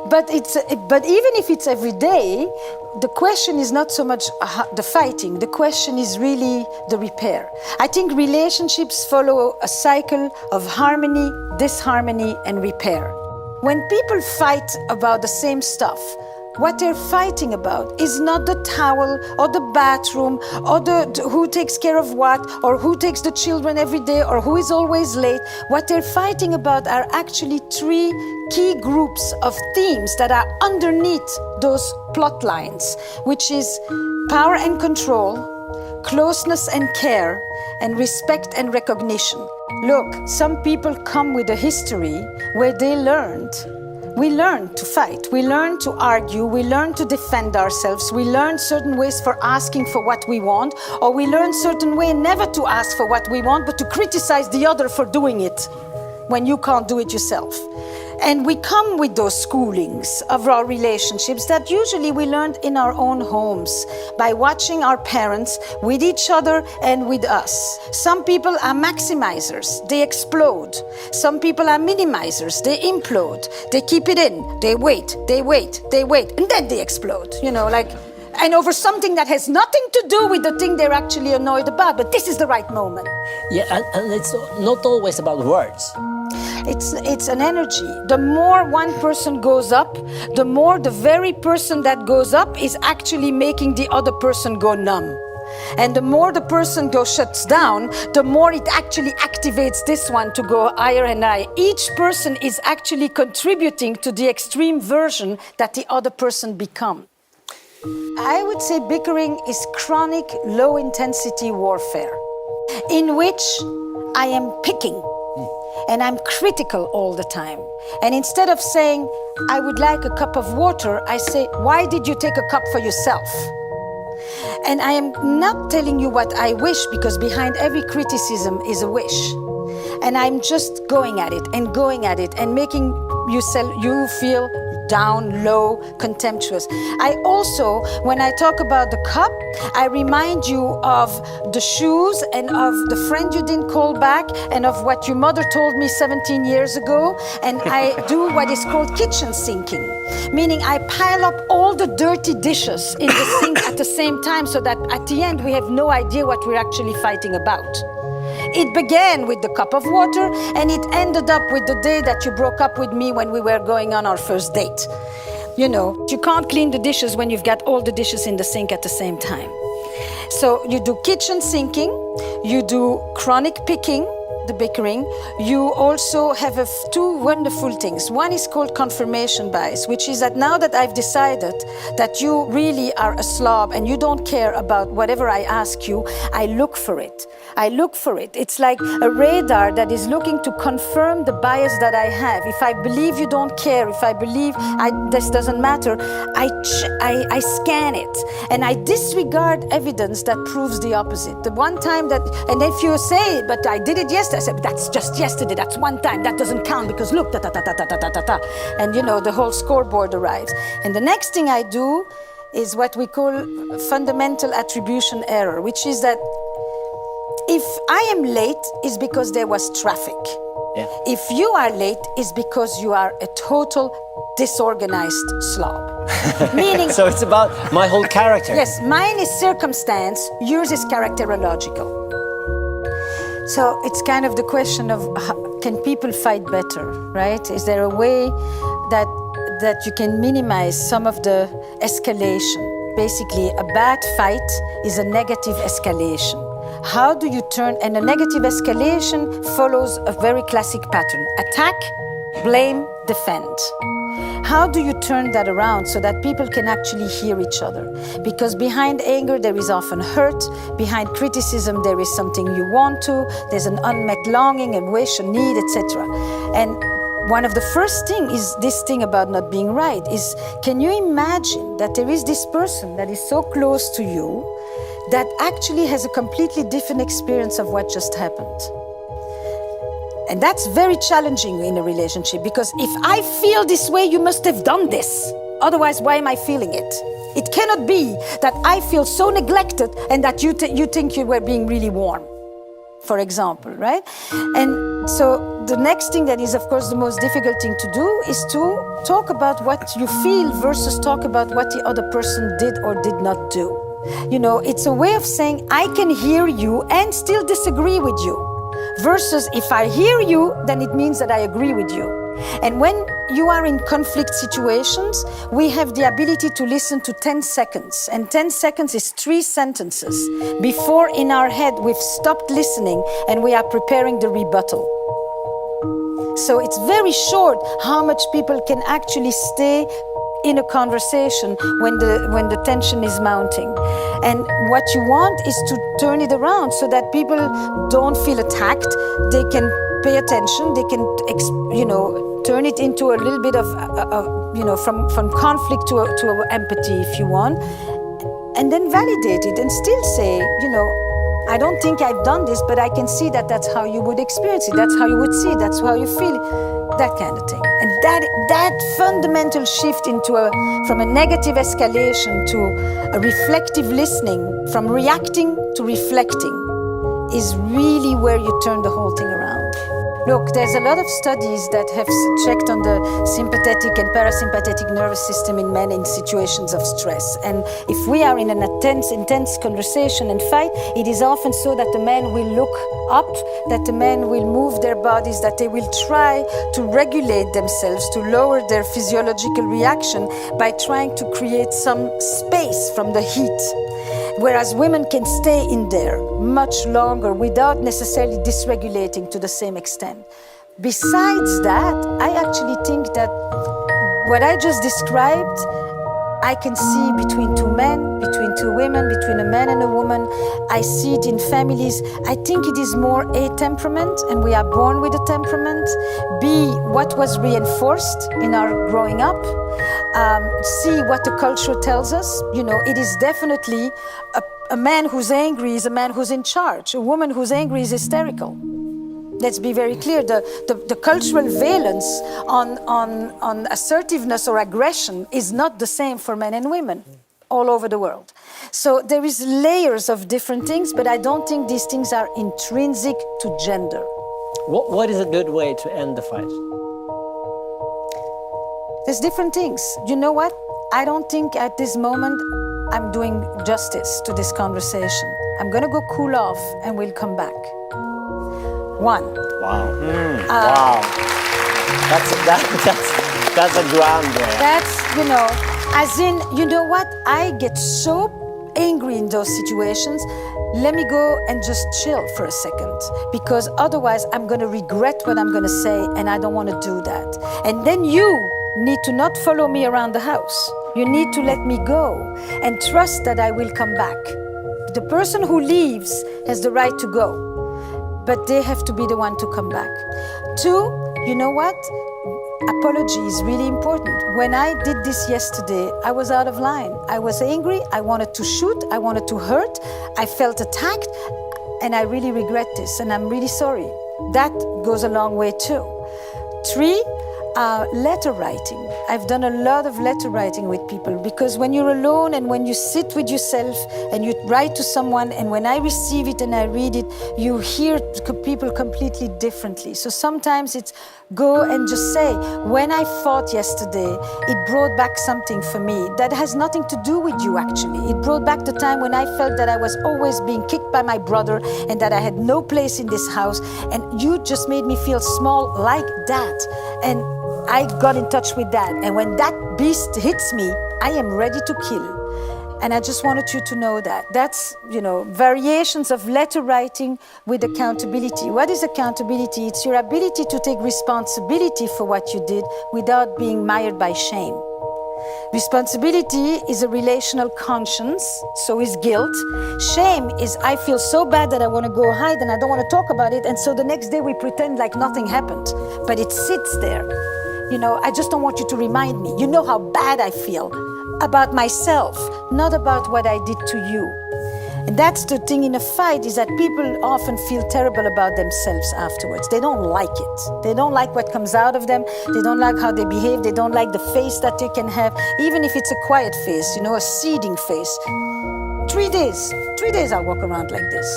But even if it's every day, the question is not so much the fighting. The question is really the repair. I think relationships follow a cycle of harmony, disharmony, and repair. When people fight about the same stuff, what they're fighting about is not the towel or the bathroom or who takes care of what or who takes the children every day or who is always late. What they're fighting about are actually three key groups of themes that are underneath those plot lines, which is power and control, closeness and care, and respect and recognition. Look, some people come with a history where we learn to fight, we learn to argue, we learn to defend ourselves, we learn certain ways for asking for what we want, or we learn certain way never to ask for what we want, but to criticize the other for doing it when you can't do it yourself. And we come with those schoolings of our relationships that usually we learned in our own homes by watching our parents with each other and with us. Some people are maximizers, they explode. Some people are minimizers, they implode. They keep it in, they wait, and then they explode, and over something that has nothing to do with the thing they're actually annoyed about, but this is the right moment. Yeah, and it's not always about words. It's an energy. The more one person goes up, the more the very person that goes up is actually making the other person go numb. And the more the person shuts down, the more it actually activates this one to go higher and higher. Each person is actually contributing to the extreme version that the other person becomes. I would say bickering is chronic, low-intensity warfare, in which I am picking. And I'm critical all the time. And instead of saying, I would like a cup of water, I say, why did you take a cup for yourself? And I am not telling you what I wish, because behind every criticism is a wish. And I'm just going at it and making you feel down, low, contemptuous. I also, when I talk about the cup, I remind you of the shoes and of the friend you didn't call back and of what your mother told me 17 years ago. And I do what is called kitchen sinking, meaning I pile up all the dirty dishes in the sink at the same time so that at the end we have no idea what we're actually fighting about. It began with the cup of water, and it ended up with the day that you broke up with me when we were going on our first date. You can't clean the dishes when you've got all the dishes in the sink at the same time. So you do kitchen sinking, you do chronic picking, the bickering. You also have two wonderful things. One is called confirmation bias, which is that now that I've decided that you really are a slob and you don't care about whatever I ask you, I look for it. It's like a radar that is looking to confirm the bias that I have. If I believe you don't care, if I believe this doesn't matter, I scan it and I disregard evidence that proves the opposite. The one time that, and if you say, but I did it yesterday, I said, that's just yesterday, that's one time, that doesn't count because look, and the whole scoreboard arrives. And the next thing I do is what we call fundamental attribution error, which is that if I am late, it's because there was traffic. Yeah. If you are late, it's because you are a total disorganized slob. Meaning, so it's about my whole character. Yes, mine is circumstance, yours is characterological. So it's kind of the question of, can people fight better, right? Is there a way that you can minimize some of the escalation? Basically, a bad fight is a negative escalation. How do you turn, and a negative escalation follows a very classic pattern. Attack, blame, defend. How do you turn that around so that people can actually hear each other? Because behind anger, there is often hurt. Behind criticism, there is something you want to. There's an unmet longing, a wish, a need, etc. And one of the first things is this thing about not being right is, can you imagine that there is this person that is so close to you that actually has a completely different experience of what just happened? And that's very challenging in a relationship, because if I feel this way, you must have done this. Otherwise, why am I feeling it? It cannot be that I feel so neglected and that you think you were being really warm, for example, right? And So the next thing that is, of course, the most difficult thing to do is to talk about what you feel versus talk about what the other person did or did not do. You know, it's a way of saying, I can hear you and still disagree with you. Versus if I hear you, then it means that I agree with you. And when you are in conflict situations, we have the ability to listen to 10 seconds. And 10 seconds is 3 sentences before in our head we've stopped listening and we are preparing the rebuttal. So it's very short how much people can actually stay in a conversation when the tension is mounting. And what you want is to turn it around so that people don't feel attacked. They can pay attention. They can, turn it into a little bit of from conflict to empathy, if you want, and then validate it and still say, I don't think I've done this, but I can see that that's how you would experience it. That's how you would see it. That's how you feel it. That kind of thing. And that fundamental shift from a negative escalation to a reflective listening, from reacting to reflecting, is really where you turn the whole thing around. Look, there's a lot of studies that have checked on the sympathetic and parasympathetic nervous system in men in situations of stress. And if we are in an intense conversation and fight, it is often so that the men will look up, that the men will move their bodies, that they will try to regulate themselves, to lower their physiological reaction by trying to create some space from the heat. Whereas women can stay in there much longer without necessarily dysregulating to the same extent. Besides that, I actually think that what I just described, I can see between 2 men, between 2 women, between a man and a woman. I see it in families. I think it is more A, temperament, and we are born with a temperament. B, what was reinforced in our growing up. C, what the culture tells us. It is definitely a man who's angry is a man who's in charge. A woman who's angry is hysterical. Let's be very clear. The cultural valence on assertiveness or aggression is not the same for men and women all over the world. So there is layers of different things, but I don't think these things are intrinsic to gender. What is a good way to end the fight? There's different things. You know what? I don't think at this moment I'm doing justice to this conversation. I'm going to go cool off and we'll come back. 1. Wow. Wow. That's a grand way. That's, as in, you know what? I get so angry in those situations. Let me go and just chill for a second, because otherwise I'm going to regret what I'm going to say, and I don't want to do that. And then you need to not follow me around the house. You need to let me go and trust that I will come back. The person who leaves has the right to go, but they have to be the one to come back. 2, you know what? Apology is really important. When I did this yesterday, I was out of line. I was angry, I wanted to shoot, I wanted to hurt, I felt attacked, and I really regret this, and I'm really sorry. That goes a long way too. 3, letter writing. I've done a lot of letter writing with people, because when you're alone and when you sit with yourself and you write to someone, and when I receive it and I read it, you hear people completely differently. So sometimes it's go and just say, when I fought yesterday, it brought back something for me that has nothing to do with you actually. It brought back the time when I felt that I was always being kicked by my brother and that I had no place in this house, and you just made me feel small like that. And I got in touch with that. And when that beast hits me, I am ready to kill. And I just wanted you to know that. That's, variations of letter writing with accountability. What is accountability? It's your ability to take responsibility for what you did without being mired by shame. Responsibility is a relational conscience, so is guilt. Shame is I feel so bad that I want to go hide and I don't want to talk about it, and so the next day we pretend like nothing happened. But it sits there. I just don't want you to remind me. You know how bad I feel about myself, not about what I did to you. And that's the thing in a fight, is that people often feel terrible about themselves afterwards. They don't like it. They don't like what comes out of them. They don't like how they behave. They don't like the face that they can have, even if it's a quiet face, a seething face. 3 days. 3 days I'll walk around like this.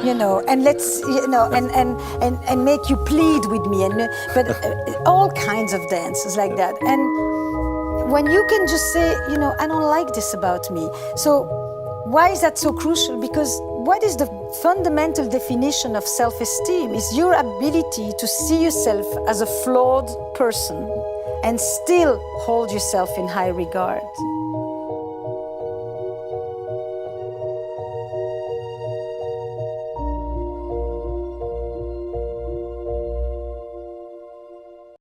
You know, and let's, you know, and make you plead with me, and but all kinds of dances like that. And when you can just say, you know, I don't like this about me. So why is that so crucial? Because what is the fundamental definition of self-esteem is your ability to see yourself as a flawed person and still hold yourself in high regard.